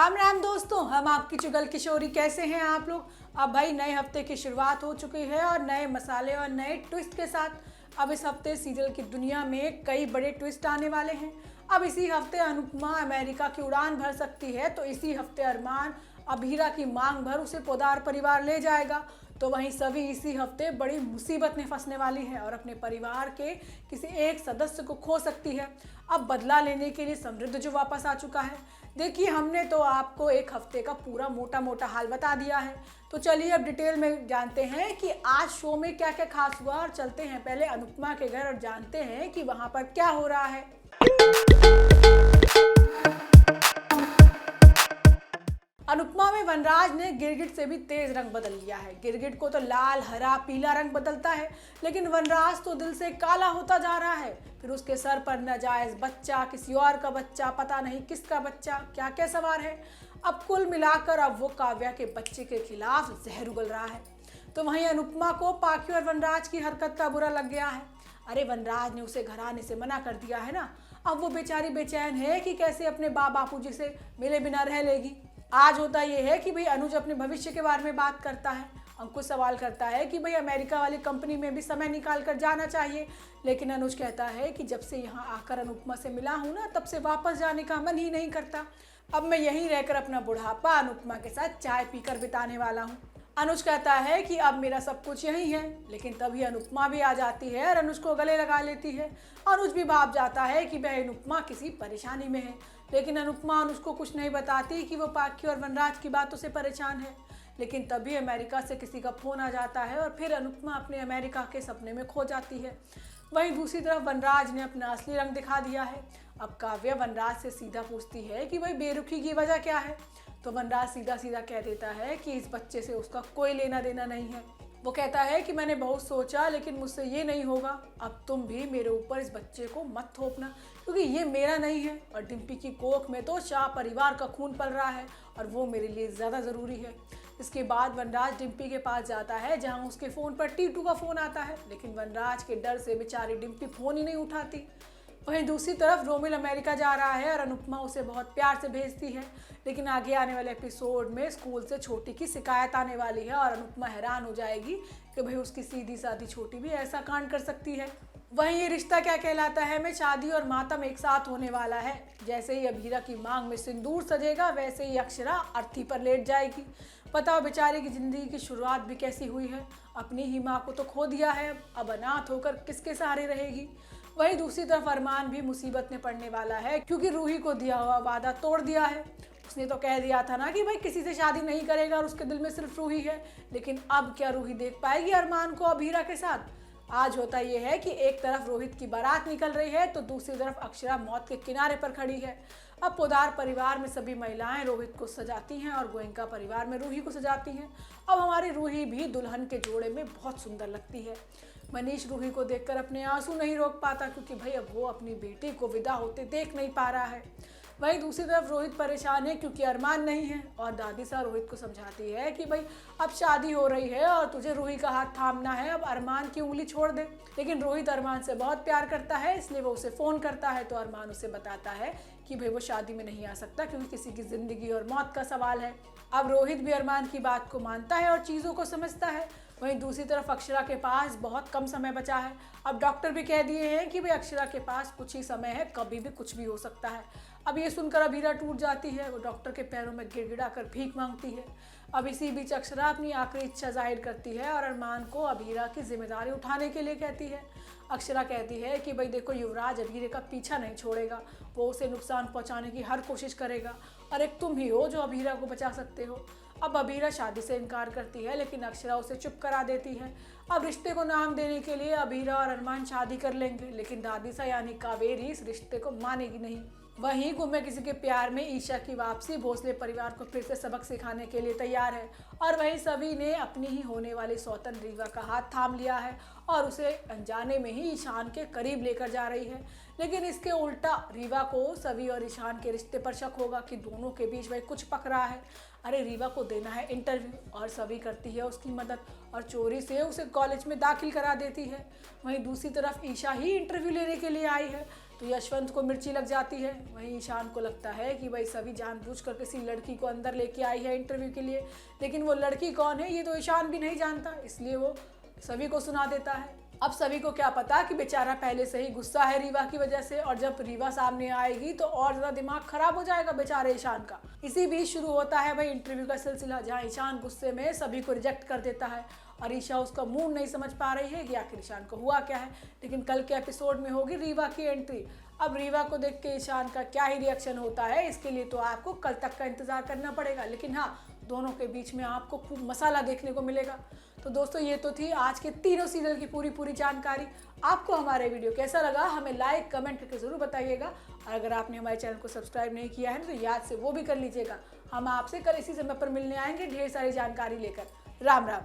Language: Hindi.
राम राम दोस्तों, हम आपकी चुगल किशोरी। कैसे हैं आप लोग? अब भाई नए हफ्ते की शुरुआत हो चुकी है और नए मसाले और नए ट्विस्ट के साथ। अब इस हफ्ते सीरियल की दुनिया में कई बड़े ट्विस्ट आने वाले हैं। अब इसी हफ्ते अनुपमा अमेरिका की उड़ान भर सकती है, तो इसी हफ्ते अरमान अभीरा की मांग भर उसे पोदार परिवार ले जाएगा। तो वहीं सभी इसी हफ्ते बड़ी मुसीबत में फंसने वाली है और अपने परिवार के किसी एक सदस्य को खो सकती है। अब बदला लेने के लिए समृद्ध जो वापस आ चुका है। देखिए, हमने तो आपको एक हफ्ते का पूरा मोटा मोटा हाल बता दिया है, तो चलिए अब डिटेल में जानते हैं कि आज शो में क्या क्या खास हुआ। और चलते हैं पहले अनुपमा के घर और जानते हैं कि वहां पर क्या हो रहा है। अनुपमा में वनराज ने गिरगिट से भी तेज रंग बदल लिया है। गिरगिट को तो लाल, हरा, पीला रंग बदलता है, लेकिन वनराज तो दिल से काला होता जा रहा है। फिर उसके सर पर नाजायज बच्चा, किसी और का बच्चा, पता नहीं किसका बच्चा, क्या क्या सवार है। अब कुल मिलाकर अब वो काव्या के बच्चे के खिलाफ जहर उगल रहा है। तो वहीं अनुपमा को पाखी और वनराज की हरकत का बुरा लग गया है। अरे वनराज ने उसे घर आने से मना कर दिया है ना। अब वो बेचारी बेचैन है कि कैसे अपने बापूजी से मिले बिना रह लेगी। आज होता यह है कि भाई अनुज अपने भविष्य के बारे में बात करता है। अंकुश सवाल करता है कि भाई अमेरिका वाली कंपनी में भी समय निकाल कर जाना चाहिए, लेकिन अनुज कहता है कि जब से यहाँ आकर अनुपमा से मिला हूँ ना, तब से वापस जाने का मन ही नहीं करता। अब मैं यहीं रहकर अपना बुढ़ापा अनुपमा के साथ चाय पीकर बिताने वाला हूँ। अनुज कहता है कि अब मेरा सब कुछ यही है, लेकिन तभी अनुपमा भी आ जाती है और अनुज को गले लगा लेती है। अनुज भी भाप जाता है कि वह अनुपमा किसी परेशानी में है, लेकिन अनुपमा अनुज को कुछ नहीं बताती कि वो पाखी और वनराज की बातों से परेशान है। लेकिन तभी अमेरिका से किसी का फोन आ जाता है और फिर अनुपमा अपने अमेरिका के सपने में खो जाती है। वहीं दूसरी तरफ वनराज ने अपना असली रंग दिखा दिया है। अब काव्या वनराज से सीधा पूछती है कि भाई बेरुखी की वजह क्या है। तो वनराज सीधा सीधा कह देता है कि इस बच्चे से उसका कोई लेना देना नहीं है। वो कहता है कि मैंने बहुत सोचा, लेकिन मुझसे ये नहीं होगा। अब तुम भी मेरे ऊपर इस बच्चे को मत थोपना, क्योंकि ये मेरा नहीं है और डिम्पी की कोख में तो शाह परिवार का खून पल रहा है और वो मेरे लिए ज़्यादा ज़रूरी है। इसके बाद वनराज डिम्पी के पास जाता है, जहां उसके फ़ोन पर टीटू का फ़ोन आता है, लेकिन वनराज के डर से बेचारी डिम्पी फ़ोन ही नहीं उठाती। वहीं दूसरी तरफ रोमिल अमेरिका जा रहा है और अनुपमा उसे बहुत प्यार से भेजती है, लेकिन आगे आने वाले एपिसोड में स्कूल से छोटी की शिकायत आने वाली है और अनुपमा हैरान हो जाएगी कि भाई उसकी सीधी सादी छोटी भी ऐसा कांड कर सकती है। वहीं ये रिश्ता क्या कहलाता है में शादी और मातम एक साथ होने वाला है। जैसे ही अभीरा की मांग में सिंदूर सजेगा, वैसे ही अक्षरा अर्थी पर लेट जाएगी। बताओ बेचारी की जिंदगी की शुरुआत भी कैसी हुई है। अपनी ही माँ को तो खो दिया है, अब अनाथ होकर किसके सहारे रहेगी। वहीं दूसरी तरफ अरमान भी मुसीबत में पड़ने वाला है, क्योंकि रूही को दिया हुआ वादा तोड़ दिया है। उसने तो कह दिया था ना कि भाई किसी से शादी नहीं करेगा और उसके दिल में सिर्फ रूही है, लेकिन अब क्या रूही देख पाएगी अरमान को अभीरा के साथ। आज होता यह है कि एक तरफ रोहित की बारात निकल रही है, तो दूसरी तरफ अक्षरा मौत के किनारे पर खड़ी है। अब पोदार परिवार में सभी महिलाएं रोहित को सजाती हैं और गोयनका परिवार में रूही को सजाती हैं। अब हमारी रूही भी दुल्हन के जोड़े में बहुत सुंदर लगती है। मनीष रूही को देखकर अपने आंसू नहीं रोक पाता, क्योंकि भाई अब वो अपनी बेटी को विदा होते देख नहीं पा रहा है। वहीं दूसरी तरफ रोहित परेशान है, क्योंकि अरमान नहीं है और दादी सा रोहित को समझाती है कि भाई अब शादी हो रही है और तुझे रूही का हाथ थामना है, अब अरमान की उंगली छोड़ दे। लेकिन रोहित अरमान से बहुत प्यार करता है, इसलिए वो उसे फ़ोन करता है, तो अरमान उसे बताता है कि भाई वो शादी में नहीं आ सकता, क्योंकि किसी की ज़िंदगी और मौत का सवाल है। अब रोहित भी अरमान की बात को मानता है और चीज़ों को समझता है। वहीं दूसरी तरफ अक्षरा के पास बहुत कम समय बचा है। अब डॉक्टर भी कह दिए हैं कि भाई अक्षरा के पास कुछ ही समय है, कभी भी कुछ भी हो सकता है। अब ये सुनकर अभीरा टूट जाती है, वो डॉक्टर के पैरों में गिड़गिड़ा कर भीख मांगती है। अब इसी बीच अक्षरा अपनी आखिरी इच्छा जाहिर करती है और अरमान को अभीरा की जिम्मेदारी उठाने के लिए कहती है। अक्षरा कहती है कि भाई देखो, युवराज अभीरे का पीछा नहीं छोड़ेगा, वो उसे नुकसान पहुंचाने की हर कोशिश करेगा और एक तुम ही हो जो अभीरा को बचा सकते हो। अब अभीरा शादी से इनकार करती है, लेकिन अक्षरा उसे चुप करा देती है। अब रिश्ते को नाम देने के लिए अभीरा और अरमान शादी कर लेंगे, लेकिन दादी सा यानी कावेरी इस रिश्ते को मानेगी नहीं। वहीं गुम्मे किसी के प्यार में ईशा की वापसी भोसले परिवार को फिर से सबक सिखाने के लिए तैयार है और वहीं सभी ने अपनी ही होने वाली सौतन रीवा का हाथ थाम लिया है और उसे अनजाने में ही ईशान के करीब लेकर जा रही है। लेकिन इसके उल्टा रीवा को सभी और ईशान के रिश्ते पर शक होगा कि दोनों के बीच वही कुछ पक रहा है। अरे रीवा को देना है इंटरव्यू और सभी करती है उसकी मदद और चोरी से उसे कॉलेज में दाखिल करा देती है। वहीं दूसरी तरफ ईशा ही इंटरव्यू लेने के लिए आई है, तो यशवंत को मिर्ची लग जाती है। वहीं ईशान को लगता है कि भाई सभी जानबूझकर किसी लड़की को अंदर लेके आई है इंटरव्यू के लिए, लेकिन वो लड़की कौन है ये तो ईशान भी नहीं जानता, इसलिए वो सभी को सुना देता है। अब सभी को क्या पता कि बेचारा पहले से ही गुस्सा है रीवा की वजह से, और जब रीवा सामने आएगी तो और ज़्यादा दिमाग खराब हो जाएगा बेचारे ईशान का। इसी बीच शुरू होता है भाई इंटरव्यू का सिलसिला, जहाँ ईशान गुस्से में सभी को रिजेक्ट कर देता है और ईशा उसका मूड नहीं समझ पा रही है कि आखिर ईशान को हुआ क्या है। लेकिन कल के एपिसोड में होगी रीवा की एंट्री। अब रीवा को देख के ईशान का क्या ही रिएक्शन होता है, इसके लिए तो आपको कल तक का इंतजार करना पड़ेगा। लेकिन हाँ, दोनों के बीच में आपको खूब मसाला देखने को मिलेगा। तो दोस्तों ये तो थी आज के तीनों सीरियल की पूरी जानकारी। आपको हमारे वीडियो कैसा लगा हमें लाइक कमेंट करके जरूर बताइएगा, और अगर आपने हमारे चैनल को सब्सक्राइब नहीं किया है तो याद से वो भी कर लीजिएगा। हम आपसे कल इसी समय पर मिलने आएंगे ढेर सारी जानकारी लेकर। राम राम।